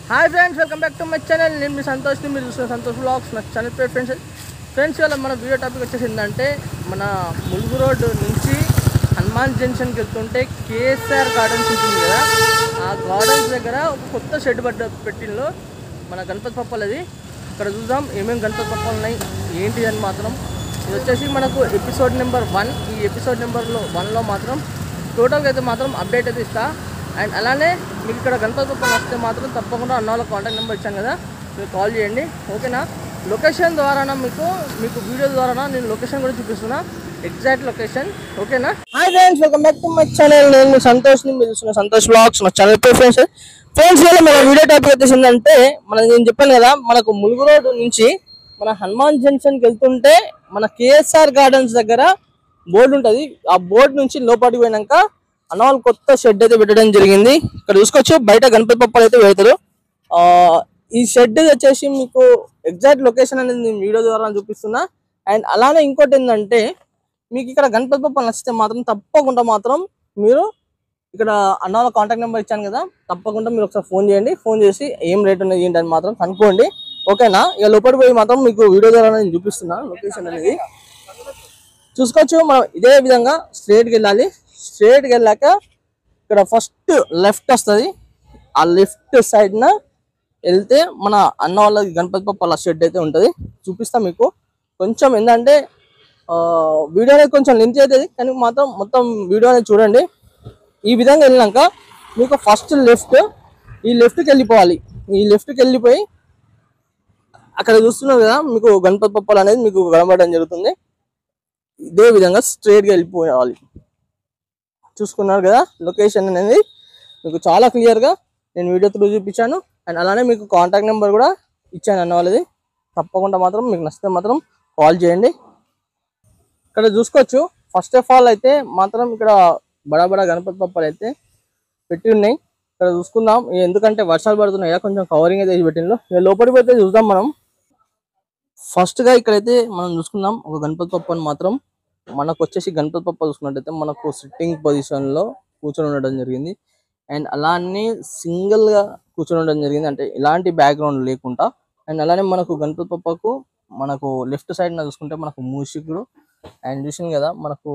Hi friends, welcome back to my channel. నేను మీ సంతోష్ని, మీరు చూసిన సంతోష్ వ్లాగ్స్. నా ఛానల్ పేరు ఫ్రెండ్స్ ఇవాళ మన వీడియో టాపిక్ వచ్చేసి ఏంటంటే, మన ములుగు రోడ్ నుంచి హనుమాన్ జంక్షన్కి వెళ్తుంటే కేఎస్ఆర్ గార్డెన్స్ ఉంటుంది కదా, ఆ గార్డెన్స్ దగ్గర ఒక కొత్త షెడ్ పెట్టిలో మన గణపతి పప్పలది. ఇక్కడ చూద్దాం ఏమేమి గణపతి పప్పాలు ఉన్నాయి ఏంటి అని మాత్రం. ఇది వచ్చేసి మనకు ఎపిసోడ్ నెంబర్ 1. ఈ ఎపిసోడ్ నెంబర్ 1లో మాత్రం టోటల్గా అయితే మాత్రం అప్డేట్ అయితే ఇస్తా. అండ్ అలానే మీకు ఇక్కడ గణపతి పప్పలు వస్తే మాత్రం తప్పకుండా అన్న వాళ్ళ కాంటాక్ట్ నెంబర్ ఇచ్చాను కదా, మీరు కాల్ చేయండి, ఓకేనా. లొకేషన్ ద్వారా మీకు వీడియో ద్వారా నేను లొకేషన్ కూడా చూపిస్తున్నా, ఎగ్జాక్ట్ లొకేషన్, ఓకేనా. Hi friends, welcome back to my channel. నేను మీ సంతోష్ని, మీరు చూస్తున్న సంతోష్ వ్లాగ్స్. నా ఛానల్ పేరు ఫ్రెండ్స్ ఇవాళ మన వీడియో టాపిక్ వచ్చేసిందంటే, నేను చెప్పాను కదా, మనకు ములుగు రోడ్ నుంచి మన హనుమాన్ జంక్షన్కి వెళ్తుంటే మన కేఎస్ఆర్ గార్డెన్స్ దగ్గర బోర్డు ఉంటుంది. ఆ బోర్డు నుంచి లోపలికి పోయినాక అన్నవాళ్ళు కొత్త షెడ్ అయితే పెట్టడం జరిగింది. ఇక్కడ చూసుకోవచ్చు, బయట గణపతి పప్పలు అయితే పెడతారు. ఈ షెడ్ వచ్చేసి మీకు ఎగ్జాక్ట్ లొకేషన్ అనేది నేను వీడియో ద్వారా చూపిస్తున్నా. అండ్ అలానే ఇంకోటి ఏంటంటే, మీకు ఇక్కడ గణపతి పప్పలు నచ్చితే మాత్రం తప్పకుండా మాత్రం మీరు ఇక్కడ అన్న వాళ్ళ కాంటాక్ట్ నెంబర్ ఇచ్చాను కదా, తప్పకుండా మీరు ఒకసారి ఫోన్ చేయండి. ఫోన్ చేసి ఏం రేట్ ఉన్నది ఏంటని మాత్రం కనుక్కోండి, ఓకేనా. ఇక లోపలికి పోయి మాత్రం మీకు వీడియో ద్వారా నేను చూపిస్తున్నా లొకేషన్ అనేది. చూసుకోవచ్చు, మనం ఇదే విధంగా స్ట్రేట్కి వెళ్ళాలి. స్ట్రేట్కి వెళ్ళాక ఇక్కడ ఫస్ట్ లెఫ్ట్ వస్తుంది. ఆ లెఫ్ట్ సైడ్న వెళ్తే మన అన్న వాళ్ళ గణపతి పప్పల షెడ్ అయితే ఉంటుంది. చూపిస్తా మీకు. కొంచెం ఏంటంటే వీడియో అనేది కొంచెం లెంత్ అవుతుంది, కానీ మాత్రం మొత్తం వీడియో అనేది చూడండి. ఈ విధంగా వెళ్ళినాక మీకు ఫస్ట్ ఈ లెఫ్ట్కి వెళ్ళిపోవాలి. ఈ లెఫ్ట్కి వెళ్ళిపోయి అక్కడ చూస్తున్నారు కదా, మీకు గణపతి పప్పలు అనేది మీకు కనబడడం జరుగుతుంది. ఇదే విధంగా స్ట్రేట్గా వెళ్ళిపోవాలి. చూసుకున్నారు కదా, లొకేషన్ అనేది మీకు చాలా క్లియర్గా నేను వీడియో త్రూ చూపించాను. అండ్ అలానే మీకు కాంటాక్ట్ నెంబర్ కూడా ఇచ్చాను అన్న వాళ్ళది. తప్పకుండా మాత్రం మీకు నచ్చితే మాత్రం కాల్ చేయండి. ఇక్కడ చూసుకోవచ్చు, ఫస్ట్ ఆఫ్ ఆల్ అయితే మాత్రం ఇక్కడ బడా గణపతి పప్పలు అయితే పెట్టి ఉన్నాయి. ఇక్కడ చూసుకుందాం, ఎందుకంటే వర్షాలు పడుతున్నాయి, కొంచెం కవరింగ్ అయితే పెట్టిందో. ఇక లోపలికి పోతే చూద్దాం మనం. ఫస్ట్గా ఇక్కడైతే మనం చూసుకుందాం, ఒక గణపతి పప్పని మాత్రం మనకు వచ్చేసి గణపతి పప్ప చూసుకున్నట్టయితే మనకు సిట్టింగ్ పొజిషన్లో కూర్చొని ఉండడం జరిగింది. అండ్ అలానే సింగిల్గా కూర్చొని ఉండడం జరిగింది, అంటే ఇలాంటి బ్యాక్గ్రౌండ్ లేకుండా. అండ్ అలానే మనకు గణపతి పప్పకు మనకు లెఫ్ట్ సైడ్ చూసుకుంటే మనకు మూషికుడు. అండ్ చూసింది కదా మనకు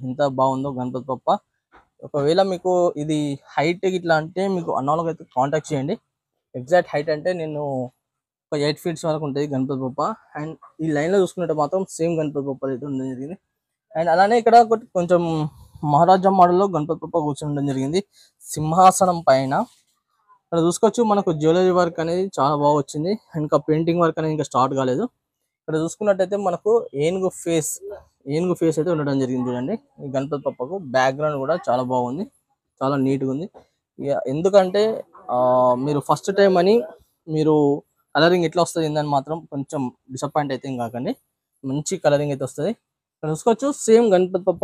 ఎంత బాగుందో గణపతి పప్ప. ఒకవేళ మీకు ఇది హైట్ ఇట్లా అంటే మీకు అన్నోళ్ళకి అయితే కాంటాక్ట్ చేయండి. ఎగ్జాక్ట్ హైట్ అంటే నేను ఒక 8 feet వరకు ఉంటుంది గణపతి పప్ప. అండ్ ఈ లైన్లో చూసుకుంటే మాత్రం సేమ్ గణపతి పప్ప అయితే ఉండడం జరిగింది. అండ్ అలానే ఇక్కడ కొంచెం మహారాజా మోడల్లో గణపతి పప్ప కూర్చొని ఉండడం జరిగింది సింహాసనం పైన. ఇక్కడ చూసుకోవచ్చు, మనకు జ్యువెలరీ వర్క్ అనేది చాలా బాగా వచ్చింది. ఇంకా పెయింటింగ్ వర్క్ అనేది ఇంకా స్టార్ట్ కాలేదు. ఇక్కడ చూసుకున్నట్టయితే మనకు ఏనుగు ఫేస్ అయితే ఉండడం జరిగింది. చూడండి, ఈ గణపతి పప్పకు బ్యాక్గ్రౌండ్ కూడా చాలా బాగుంది, చాలా నీట్గా ఉంది. ఎందుకంటే మీరు ఫస్ట్ టైం అని మీరు కలరింగ్ ఎట్లా వస్తుంది ఏందని మాత్రం కొంచెం డిసప్పాయింట్ అయితే ఏం కాకండి, మంచి కలరింగ్ అయితే వస్తుంది. ఇక్కడ చూసుకోవచ్చు, సేమ్ గణపతి పప్ప,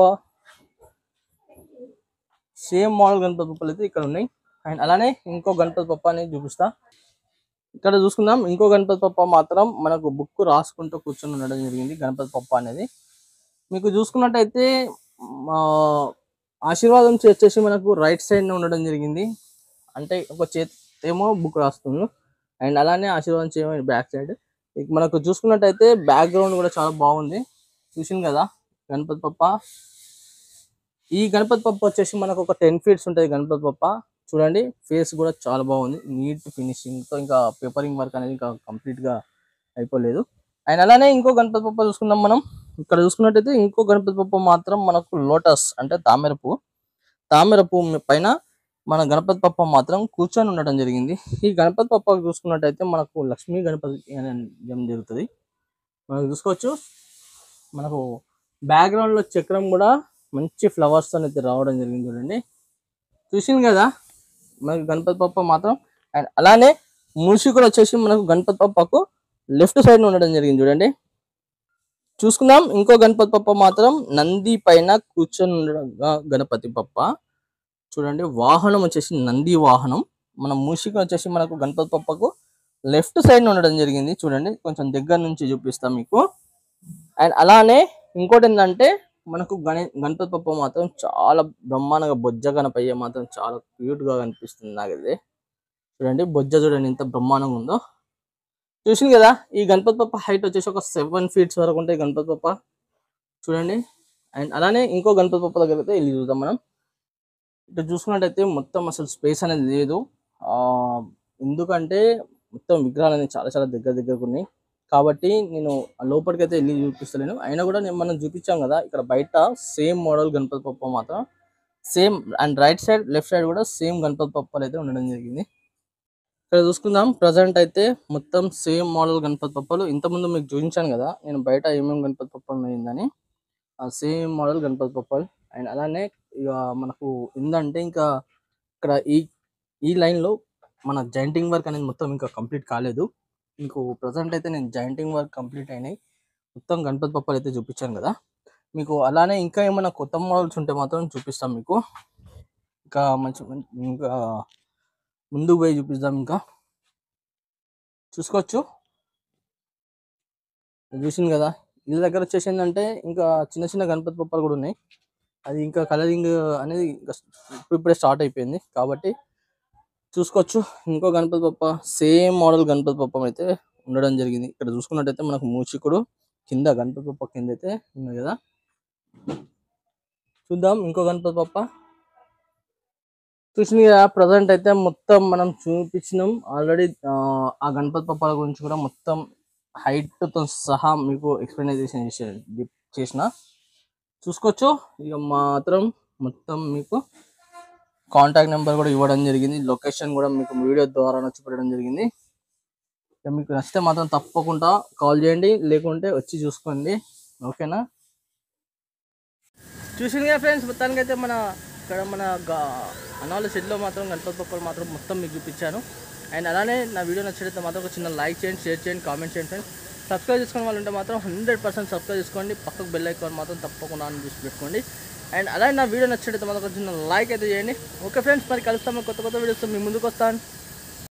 సేమ్ మోడల్ గణపతి పప్పలు అయితే ఇక్కడ ఉన్నాయి. అండ్ అలానే ఇంకో గణపతి పప్ప అనేది చూపిస్తా. ఇక్కడ చూసుకుందాం, ఇంకో గణపతి పప్ప మాత్రం మనకు బుక్ రాసుకుంటూ కూర్చొని ఉండడం జరిగింది. గణపతి పప్ప అనేది మీకు చూసుకున్నట్టయితే ఆశీర్వాదం వచ్చేసి మనకు రైట్ సైడ్ ఉండడం జరిగింది, అంటే ఒక చేతి ఏమో బుక్ రాస్తుంది. అండ్ అలానే ఆశీర్వాదం చేయమని బ్యాక్ సైడ్ మనకు చూసుకున్నట్టయితే బ్యాక్గ్రౌండ్ కూడా చాలా బాగుంది. చూసింది కదా గణపతి పప్ప. ఈ గణపతి పప్ప వచ్చేసి మనకు ఒక 10 feet ఉంటుంది గణపతి పప్ప. చూడండి, ఫేస్ కూడా చాలా బాగుంది, నీట్ ఫినిషింగ్తో. ఇంకా పేపరింగ్ వర్క్ అనేది ఇంకా కంప్లీట్గా అయిపోలేదు. అండ్ అలానే ఇంకో గణపతి పప్ప చూసుకుందాం మనం. ఇక్కడ చూసుకున్నట్టయితే ఇంకో గణపతి పప్ప మాత్రం మనకు లోటస్ అంటే తామర పువ్వు పైన మన గణపతి పప్ప మాత్రం కూర్చొని ఉండడం జరిగింది. ఈ గణపతి పప్ప చూసుకున్నట్టయితే మనకు లక్ష్మీ గణపతి జరుగుతుంది. మనం చూసుకోవచ్చు, మనకు బ్యాక్గ్రౌండ్లో చక్రం కూడా మంచి ఫ్లవర్స్ అయితే రావడం జరిగింది. చూడండి, చూసింది కదా మనకు గణపతి పప్ప మాత్రం. అండ్ అలానే మూషికుడు వచ్చేసి మనకు గణపతి పప్పకు లెఫ్ట్ సైడ్ ఉండడం జరిగింది. చూడండి, చూసుకుందాం. ఇంకో గణపతి పప్ప మాత్రం నంది పైన కూర్చొని ఉండడం గణపతి పప్ప. చూడండి, వాహనం వచ్చేసి నంది వాహనం. మన మూషికుడు వచ్చేసి మనకు గణపతి పప్పకు లెఫ్ట్ సైడ్ ఉండడం జరిగింది. చూడండి, కొంచెం దగ్గర నుంచి చూపిస్తాం మీకు. అండ్ అలానే ఇంకోటి ఏంటంటే మనకు గణపతి పప్ప మాత్రం చాలా బ్రహ్మాండంగా బొజ్జ గణపయ్య మాత్రం చాలా క్యూట్ గా కనిపిస్తుంది నాకైతే. చూడండి బొజ్జ చూడండి ఎంత బ్రహ్మాండంగా ఉందో. చూసింది కదా, ఈ గణపతి బప్ప హైట్ వచ్చేసి ఒక 7 feet వరకు ఉంటాయి గణపతి బప్ప చూడండి. అండ్ అలానే ఇంకో గణపతి బప్ప దగ్గర అయితే వెళ్ళి చూద్దాం మనం. ఇటు చూసుకున్నట్టయితే మొత్తం అసలు స్పేస్ అనేది లేదు. ఆ ఎందుకంటే మొత్తం విగ్రహాలు అనేది చాలా చాలా దగ్గరకు ఉన్నాయి కాబట్టి నేను లోపలికి అయితే వెళ్ళి చూపిస్తలేను. అయినా కూడా మనం చూపించాం కదా ఇక్కడ బయట సేమ్ మోడల్ గణపతి బప్ప మాత్రం same, and right side left side కూడా సేమ్ గణపతి బప్పలు అయితే ఉండడం జరిగింది. ఇక్కడ చూసుకుందాం, ప్రజెంట్ అయితే మొత్తం సేమ్ మోడల్ గణపతి బప్పలు ఇంతకుముందు మీకు చూపించాను కదా నేను బయట ఏమేమి గణపతి బప్పలు అయిందని, ఆ సేమ్ మోడల్ గణపతి బప్పలు. అండ్ అలానే ఇక మనకు ఏంటంటే ఇంకా ఇక్కడ ఈ లైన్లో మన జాయింటింగ్ వర్క్ అనేది మొత్తం ఇంకా కంప్లీట్ కాలేదు. మీకు ప్రజెంట్ అయితే నేను జాయింటింగ్ వర్క్ కంప్లీట్ అయినాయి, మొత్తం గణపతి బప్పలు అయితే చూపించాను కదా. మీకు అలానే ఇంకా ఏమైనా కొత్త మోడల్స్ ఉంటే మాత్రం చూపిస్తాం మీకు. ఇంకా ఇంకా ముందుకు పోయి చూపిద్దాం. ఇంకా చూసుకోవచ్చు, చూసింది కదా. ఇళ్ళ దగ్గర వచ్చేసి ఏంటంటే ఇంకా చిన్న చిన్న గణపతి బొప్పలు కూడా ఉన్నాయి. అది ఇంకా కలరింగ్ అనేది ఇంకా ఇప్పుడే స్టార్ట్ అయిపోయింది కాబట్టి చూసుకోవచ్చు. ఇంకో గణపతి బొప్ప సేమ్ మోడల్ గణపతి బొప్ప అయితే ఉండడం జరిగింది. ఇక్కడ చూసుకున్నట్టయితే మనకు మూషికుడు కింద గణపతి బొప్ప కింద అయితే ఉంది కదా. చూద్దాం ఇంకో గణపతి బొప్ప. చూసింది కదా, ప్రజెంట్ అయితే మొత్తం మనం చూపించినాం ఆల్రెడీ. ఆ గణపతి బొప్పల గురించి కూడా మొత్తం హైట్తో సహా మీకు ఎక్స్ప్లెయినైజేషన్ చేసిన చూసుకోవచ్చు. ఇక మాత్రం మొత్తం మీకు కాంటాక్ట్ నెంబర్ కూడా ఇవ్వడం జరిగింది, లొకేషన్ కూడా మీకు వీడియో ద్వారా నచ్చిపెట్టడం జరిగింది. ఇక మీకు నచ్చితే మాత్రం తప్పకుండా కాల్ చేయండి, లేకుంటే వచ్చి చూసుకోండి. ఓకేనా. చూసింది కదా ఫ్రెండ్స్, మొత్తానికి అయితే ఇక్కడ మన అనాల షెడ్లో మాత్రం గణపతి బొప్పలు మాత్రం మొత్తం మీకు చూపించాను. అండ్ అలానే నా వీడియో నచ్చితే మాత్రం ఒక చిన్న లైక్ చేయండి, షేర్ చేయండి, కామెంట్ చేయండి ఫ్రెండ్స్. సబ్స్క్రైబ్ చేసుకునే వాళ్ళు ఉంటే మాత్రం 100% సబ్స్క్రైబ్ చేసుకోండి, పక్కకు బెల్ ఐకాన్ మాత్రం తప్పకుండా ఆన్ చేసి పెట్టుకోండి. అండ్ అలానే నా వీడియో నచ్చితే మాత్రం ఒక చిన్న లైక్ అయితే చేయండి. ఓకే ఫ్రెండ్స్, మరి కలుస్తాము కొత్త వీడియోస్ మీ ముందుకు వస్తాను.